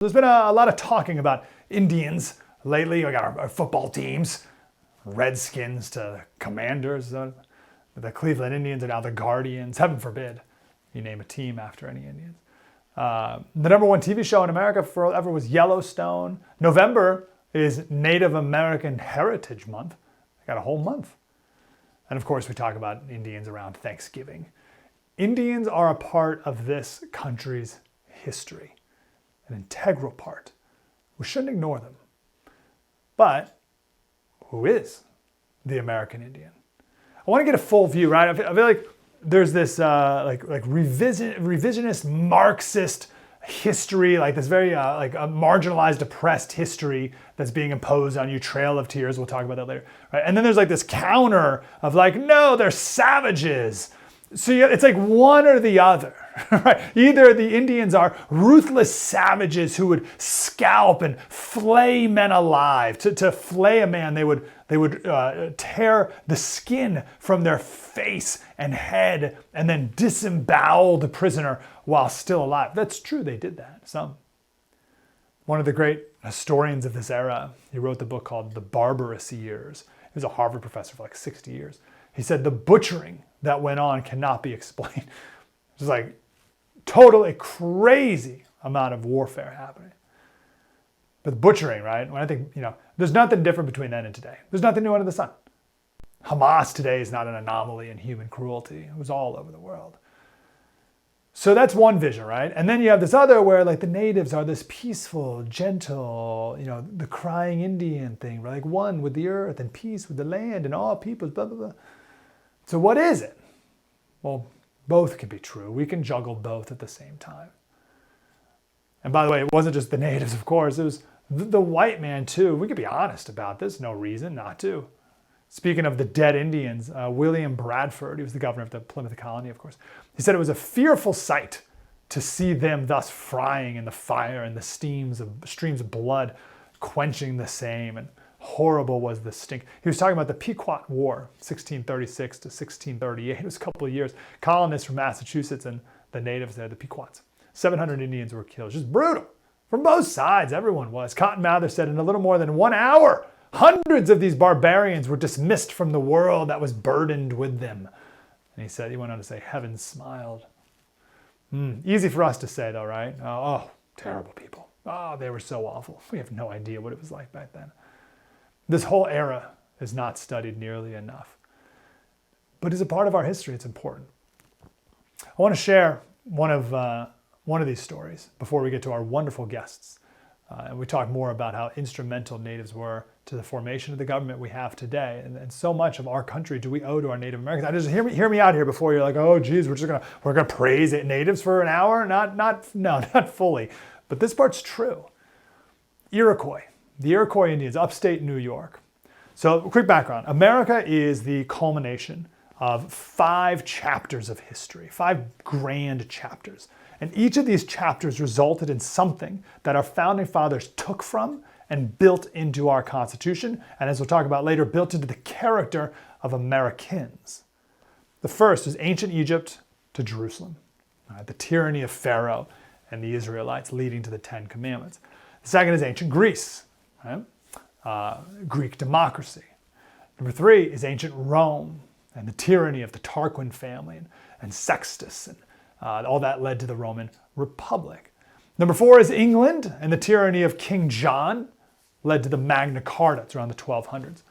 There's been a lot of talking about Indians lately. We got our football teams, Redskins to the Commanders. The Cleveland Indians are now the Guardians. Heaven forbid you name a team after any Indians. The number one TV show in America forever was Yellowstone. November is Native American Heritage Month. I got a whole month. And of course, we talk about Indians around Thanksgiving. Indians are a part of this country's history, an integral part. We shouldn't ignore them. But who is the American Indian? I want to get a full view, right? I feel like there's this revisionist Marxist history, like this very like a marginalized, oppressed history that's being imposed on you. Trail of Tears, we'll talk about that later, right? And then there's like this counter of like, no, they're savages. So it's like one or the other, right? Either the Indians are ruthless savages who would scalp and flay men alive. To flay a man, they would tear the skin from their face and head and then disembowel the prisoner while still alive. That's true, they did that, some. One of the great historians of this era, he wrote the book called The Barbarous Years. He was a Harvard professor for like 60 years. He said the butchering that went on cannot be explained. It's like totally crazy amount of warfare happening. But the butchering, right? When I think, there's nothing different between then and today. There's nothing new under the sun. Hamas today is not an anomaly in human cruelty. It was all over the world. So that's one vision, right? And then you have this other where like the natives are this peaceful, gentle, the crying Indian thing, right? Like one with the earth and peace with the land and all peoples, blah, blah, blah. So what is it? Well, both can be true. We can juggle both at the same time. And by the way, it wasn't just the natives, of course. It was the white man too. We could be honest about this. No reason not to. Speaking of the dead Indians, William Bradford, he was the governor of the Plymouth colony, of course. He said it was a fearful sight to see them thus frying in the fire and the streams of blood quenching the same. And horrible was the stink. He was talking about the Pequot War, 1636 to 1638. It was a couple of years. Colonists from Massachusetts and the natives there, the Pequots. 700 Indians were killed. Just brutal. From both sides, everyone was. Cotton Mather said in a little more than 1 hour, hundreds of these barbarians were dismissed from the world that was burdened with them. And he went on to say, heaven smiled. Easy for us to say though, right? Oh, terrible people. Oh, they were so awful. We have no idea what it was like back then. This whole era is not studied nearly enough. But as a part of our history, it's important. I want to share one of these stories before we get to our wonderful guests. And we talk more about how instrumental natives were to the formation of the government we have today. And so much of our country do we owe to our Native Americans. I just hear me out here before you're like, oh geez, we're gonna praise natives for an hour? Not fully. But this part's true. Iroquois. The Iroquois Indians, upstate New York. So quick background. America is the culmination of 5 chapters of history, 5 grand chapters. And each of these chapters resulted in something that our founding fathers took from and built into our Constitution, and as we'll talk about later, built into the character of Americans. The first is ancient Egypt to Jerusalem, the tyranny of Pharaoh and the Israelites leading to the 10 Commandments. The second is ancient Greece, right? Greek democracy. Number 3 is ancient Rome and the tyranny of the Tarquin family and Sextus, and all that led to the Roman Republic. Number 4 is England and the tyranny of King John led to the Magna Carta. It's around the 1200s.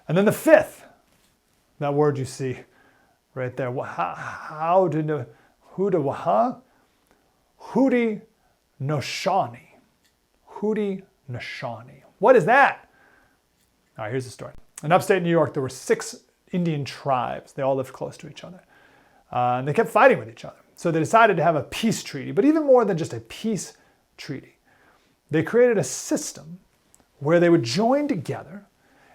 And then the 5th, that word you see right there, Hudi Noshani. Hudi Noshani. What is that? All right, here's the story. In upstate New York, there were 6 Indian tribes. They all lived close to each other. And they kept fighting with each other. So they decided to have a peace treaty, but even more than just a peace treaty. They created a system where they would join together,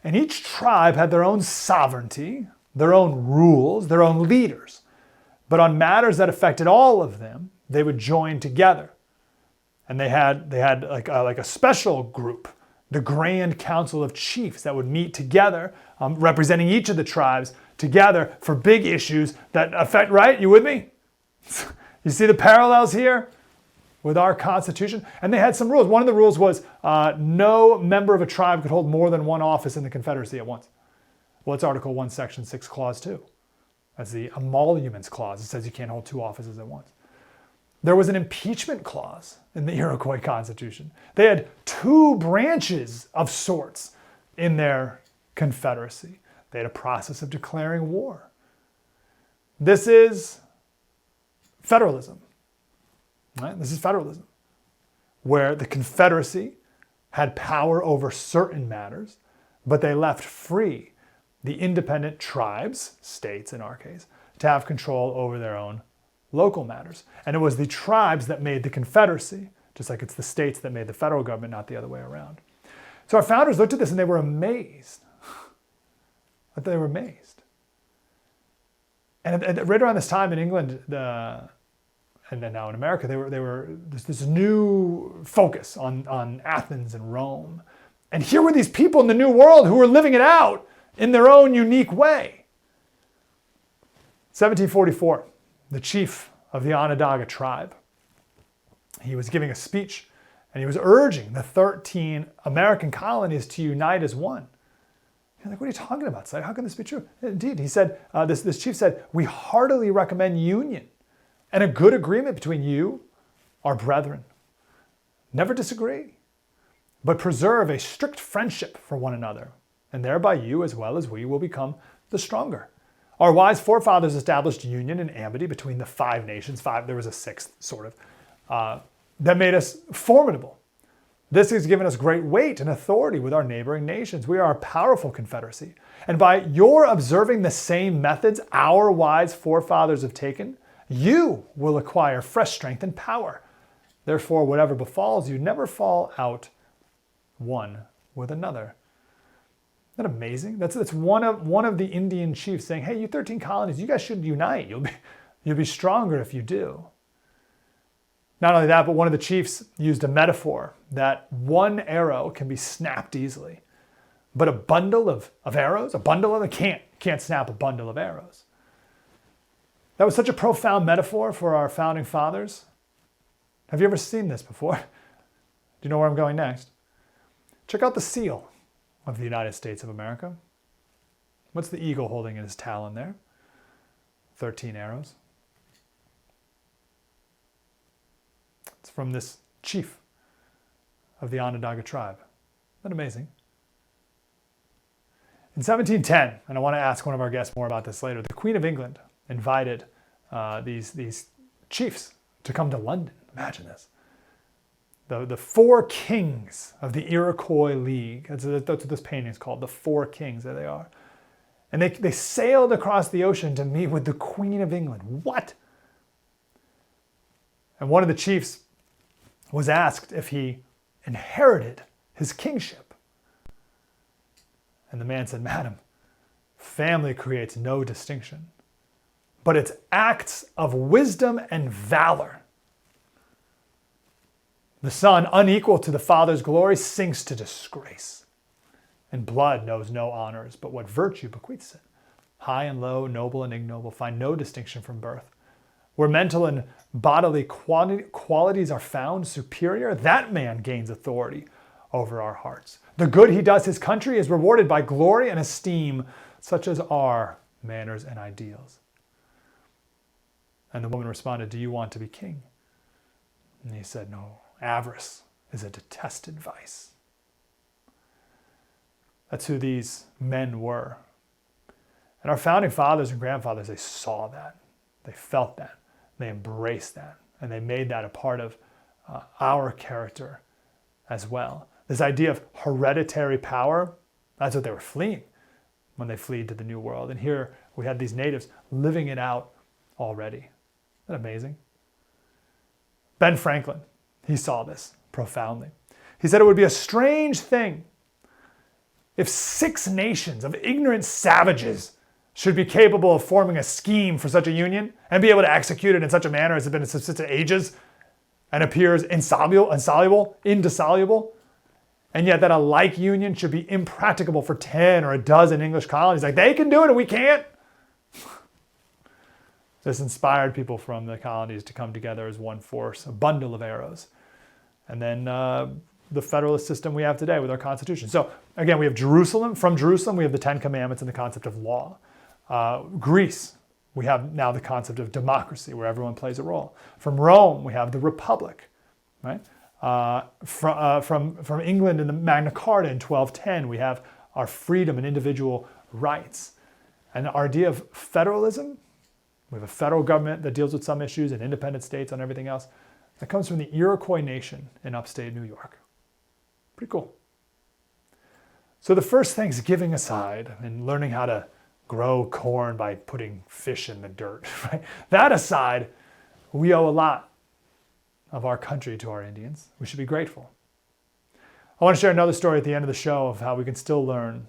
and each tribe had their own sovereignty, their own rules, their own leaders. But on matters that affected all of them, they would join together. And they had like a special group, the Grand Council of Chiefs, that would meet together, representing each of the tribes together for big issues that affect, right? You with me? You see the parallels here? with our Constitution. And they had some rules. One of the rules was no member of a tribe could hold more than one office in the Confederacy at once. Well, it's Article 1, Section 6, Clause 2. That's the emoluments clause. It says you can't hold two offices at once. There was an impeachment clause in the Iroquois Constitution. They had two branches of sorts in their confederacy. They had a process of declaring war. This is federalism. Right? This is federalism, where the Confederacy had power over certain matters, but they left free the independent tribes, states in our case, to have control over their own local matters. And it was the tribes that made the Confederacy, just like it's the states that made the federal government, not the other way around. So our founders looked at this and they were amazed. They were amazed. And right around this time in England, and then now in America, they were this new focus on Athens and Rome. And here were these people in the New World who were living it out in their own unique way. 1744, the chief of the Onondaga tribe, he was giving a speech and he was urging the 13 American colonies to unite as one. You're like, what are you talking about, Slater? How can this be true? Indeed, he said, this chief said, we heartily recommend union and a good agreement between you, our brethren. Never disagree, but preserve a strict friendship for one another, and thereby you as well as we will become the stronger. Our wise forefathers established union and amity between the 5 nations, there was a 6th sort of, that made us formidable. This has given us great weight and authority with our neighboring nations. We are a powerful confederacy. And by your observing the same methods our wise forefathers have taken, you will acquire fresh strength and power. Therefore, whatever befalls you, never fall out one with another. Isn't that amazing? That's one of the Indian chiefs saying, hey, you 13 colonies, you guys should unite. You'll be stronger if you do. Not only that, but one of the chiefs used a metaphor that one arrow can be snapped easily, but a bundle of arrows, a bundle of them can't snap a bundle of arrows. That was such a profound metaphor for our founding fathers. Have you ever seen this before? Do you know where I'm going next? Check out the seal of the United States of America. What's the eagle holding in his talon there? 13 arrows. It's from this chief of the Onondaga tribe. Isn't that amazing? In 1710, and I want to ask one of our guests more about this later, the Queen of England invited these chiefs to come to London. Imagine this. The 4 kings of the Iroquois League. That's what this painting is called, the 4 kings, there they are. And they sailed across the ocean to meet with the Queen of England. What? And one of the chiefs was asked if he inherited his kingship. And the man said, Madam, family creates no distinction, but it's acts of wisdom and valor. The son, unequal to the father's glory, sinks to disgrace. And blood knows no honors, but what virtue bequeaths it. High and low, noble and ignoble, find no distinction from birth. Where mental and bodily qualities are found superior, that man gains authority over our hearts. The good he does his country is rewarded by glory and esteem, such as are manners and ideals. And the woman responded, do you want to be king? And he said, no, avarice is a detested vice. That's who these men were. And our founding fathers and grandfathers, they saw that. They felt that. They embraced that. And they made that a part of our character as well. This idea of hereditary power, that's what they were fleeing when they fled to the New World. And here we had these natives living it out already. Isn't that amazing? Ben Franklin, he saw this profoundly. He said it would be a strange thing if 6 nations of ignorant savages should be capable of forming a scheme for such a union and be able to execute it in such a manner as has been subsisted ages and appears indissoluble, and yet that a like union should be impracticable for 10 or a dozen English colonies. Like, they can do it and we can't. This inspired people from the colonies to come together as one force, a bundle of arrows. And then the federalist system we have today with our Constitution. So again, we have Jerusalem. From Jerusalem, we have the Ten Commandments and the concept of law. Greece, we have now the concept of democracy, where everyone plays a role. From Rome, we have the Republic, right? From England in the Magna Carta in 1210, we have our freedom and individual rights. And the idea of federalism, we have a federal government that deals with some issues and independent states on everything else. That comes from the Iroquois Nation in upstate New York. Pretty cool. So the first Thanksgiving aside, and learning how to grow corn by putting fish in the dirt, right? That aside, we owe a lot of our country to our Indians. We should be grateful. I want to share another story at the end of the show of how we can still learn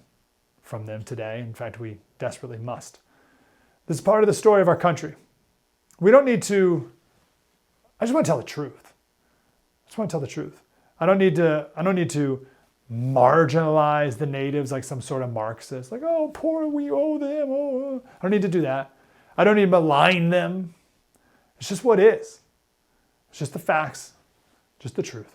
from them today. In fact, we desperately must. This is part of the story of our country. We don't need to, I just want to tell the truth. I just want to tell the truth. I don't need to marginalize the natives like some sort of Marxist, like, oh, poor, we owe them. Oh. I don't need to do that. I don't need to malign them. It's just what is. It's just the facts, just the truth.